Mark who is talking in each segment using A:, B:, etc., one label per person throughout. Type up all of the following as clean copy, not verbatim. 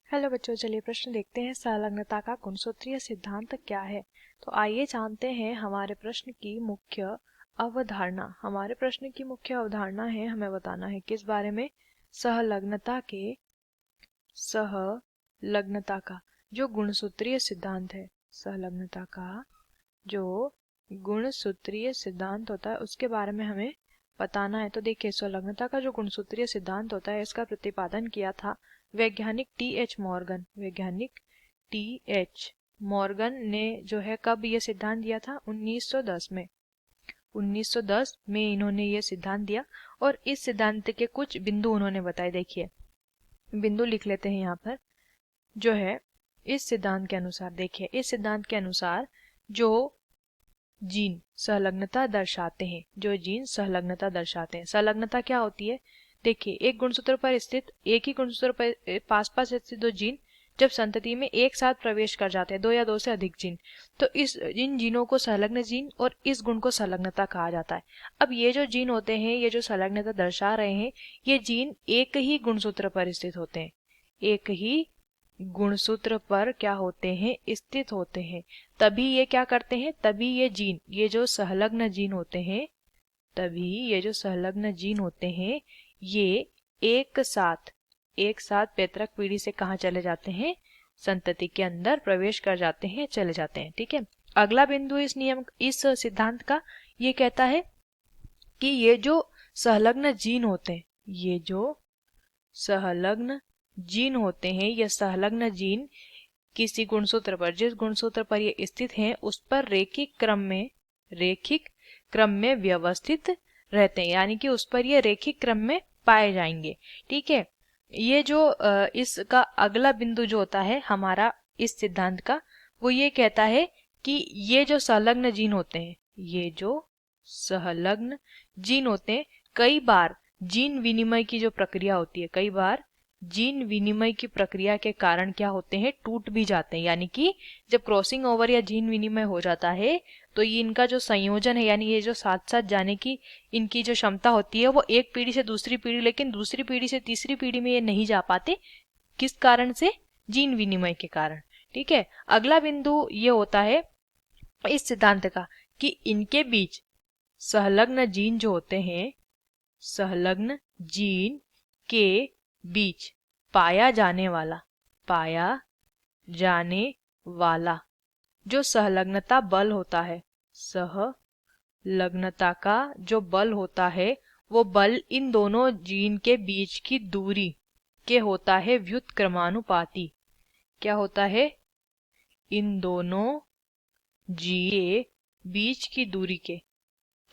A: Hello बच्चों, चलिए प्रश्न देखते हैं। संलग्नता का गुणसूत्रीय सिद्धांत क्या है। तो आइए जानते हैं हमारे प्रश्न की मुख्य अवधारणा। हमारे प्रश्न की मुख्य अवधारणा है, हमें बताना है किस बारे में। सहलग्नता का जो गुणसूत्रीय सिद्धांत है, सहलग्नता का जो गुणसूत्रीय सिद्धांत होता है उसके बारे में हमें बताना है। तो देखिए, संलग्नता का जो गुणसूत्रीय सिद्धांत होता है इसका प्रतिपादन किया था वैज्ञानिक टी एच मॉर्गन ने जो है कब ये सिद्धांत दिया था, 1910 में। 1910 में इन्होंने ये सिद्धांत दिया और इस सिद्धांत के कुछ बिंदु उन्होंने बताए। देखिए, बिंदु लिख लेते हैं यहाँ पर। जो है इस सिद्धांत के अनुसार, देखिए इस सिद्धांत के अनुसार जो जीन संलग्नता दर्शाते हैं, संलग्नता क्या होती है। देखिए, एक गुणसूत्र पर स्थित, एक ही गुणसूत्र पर पास पास स्थित दो जीन जब संतति में एक साथ प्रवेश कर जाते हैं, दो या दो से अधिक जीन, तो इन जीनों को संलग्न जीन और इस गुण को संलग्नता कहा जाता है। अब ये जो जीन होते हैं, ये जो संलग्नता दर्शा रहे हैं, ये जीन एक ही गुणसूत्र पर स्थित होते हैं, एक ही गुणसूत्र पर क्या होते हैं, स्थित होते हैं। तभी ये क्या करते हैं, तभी ये जीन, ये जो संलग्न जीन होते हैं, तभी ये जो संलग्न जीन होते हैं, ये एक साथ पैतृक पीढ़ी से कहाँ चले जाते हैं, संतति के अंदर प्रवेश कर जाते हैं, चले जाते हैं। ठीक है, अगला बिंदु इस सिद्धांत का ये कहता है कि ये जो संलग्न जीन होते हैं, ये जो संलग्न जीन होते हैं, ये संलग्न जीन किसी गुणसूत्र पर, जिस गुणसूत्र पर ये स्थित हैं, उस पर रैखिक क्रम में व्यवस्थित रहते हैं, यानी कि उस पर ये रैखिक क्रम में पाए जाएंगे। ठीक है, ये जो इसका अगला बिंदु जो होता है हमारा इस सिद्धांत का, वो ये कहता है कि ये जो संलग्न जीन होते हैं, ये जो संलग्न जीन होते हैं, कई बार जीन विनिमय की जो प्रक्रिया होती है, कई बार जीन विनिमय की प्रक्रिया के कारण क्या होते हैं, टूट भी जाते हैं। यानी कि जब क्रॉसिंग ओवर या जीन विनिमय हो जाता है तो ये इनका जो संयोजन है, यानी ये जो साथ साथ जाने की इनकी जो क्षमता होती है, वो एक पीढ़ी से दूसरी पीढ़ी, लेकिन दूसरी पीढ़ी से तीसरी पीढ़ी में ये नहीं जा पाते। किस कारण से, जीन विनिमय के कारण। ठीक है, अगला बिंदु ये होता है इस सिद्धांत का कि इनके बीच संलग्न जीन जो होते हैं, संलग्न जीन के बीच पाया जाने वाला जो संलग्नता बल होता है, संलग्नता का जो बल होता है, वो बल इन दोनों जीन के बीच की दूरी के होता है व्युत्क्रमानुपाती। क्या होता है, इन दोनों जीन के बीच की दूरी के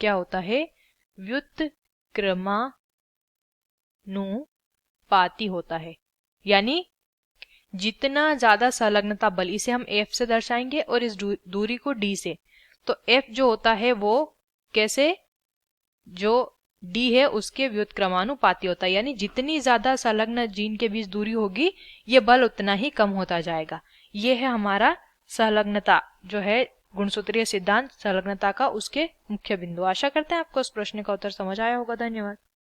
A: क्या होता है, व्युत्क्रमानुपाती होता है। यानी जितना ज्यादा संलग्नता बल, इसे हम F से दर्शाएंगे और इस दूरी को D से। तो F जो होता है वो कैसे, जो D है उसके व्युत्क्रमानुपाती होता है, यानी जितनी ज्यादा संलग्न जीन के बीच दूरी होगी, ये बल उतना ही कम होता जाएगा। ये है हमारा संलग्नता जो है गुणसूत्रीय सिद्धांत संलग्नता का, उसके मुख्य बिंदु। आशा करते हैं आपको इस प्रश्न का उत्तर समझ आया होगा। धन्यवाद।